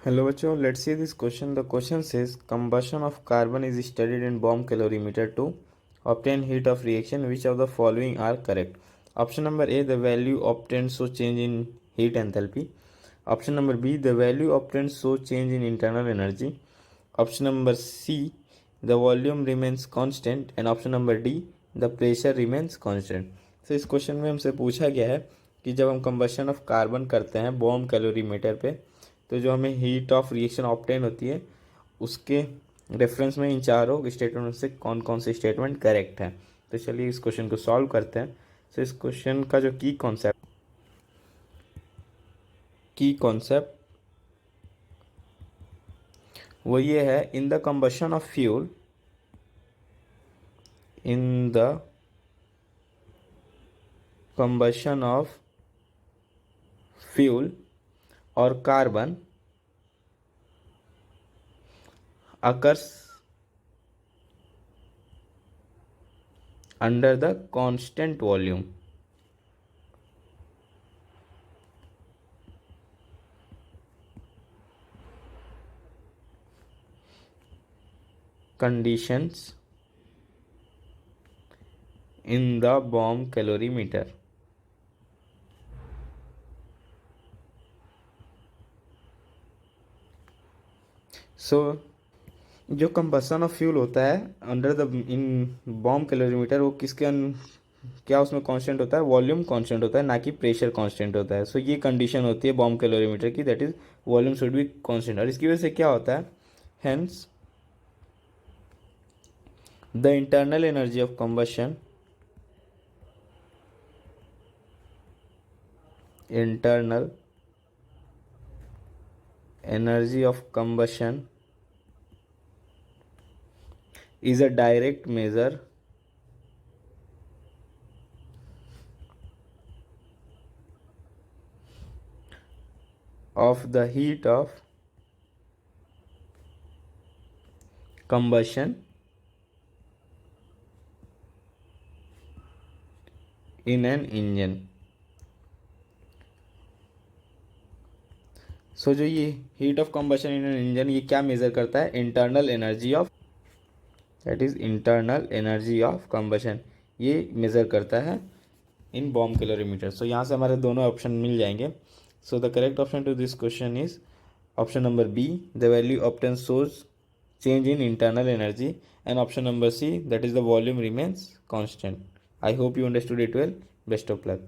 Hello बच्चों, let's see this question. The question says combustion of carbon is studied in bomb calorimeter to obtain heat of reaction. Which of the following are correct? Option number A, the value obtained show change in heat enthalpy. Option number B, the value obtained show change in internal energy. Option number C, the volume remains constant. And option number D, the pressure remains constant. तो इस question में हमसे पूछा गया है कि जब हम कंबशन ऑफ कार्बन करते हैं बॉम्ब कैलोरीमीटर पे, तो जो हमें हीट ऑफ रिएक्शन ऑब्टेन होती है उसके रेफरेंस में इन चारों स्टेटमेंट से कौन कौन से स्टेटमेंट करेक्ट है। तो चलिए इस क्वेश्चन को सॉल्व करते हैं। तो इस क्वेश्चन का जो की कॉन्सेप्ट वो ये है, in the combustion of fuel, in the combustion of fuel और carbon occurs under the constant volume. Conditions in the bomb calorimeter. So जो कंबसन ऑफ फ्यूल होता है under the in bomb calorimeter, वो क्या उसमें कांस्टेंट होता है? Volume constant होता है, ना कि प्रेशर कांस्टेंट होता है। सो ये कंडीशन होती है बॉम्ब कैलोरीमीटर की, that is volume should be constant. और इसकी वजह से क्या होता है, hence the internal energy of combustion, internal energy of combustion is a direct measure of the heat of combustion in an engine. सो जो ये heat of combustion in an engine, ये क्या मेजर करता है? Internal energy of, that is internal energy of combustion, ये major करता है इन bomb calorimeter. सो यहाँ से हमारे दोनों ऑप्शन मिल जाएंगे। So the correct option to this question is option number B, the value obtain shows change in internal energy, and option number C, that is the volume remains constant. I hope you understood it well. Best of luck.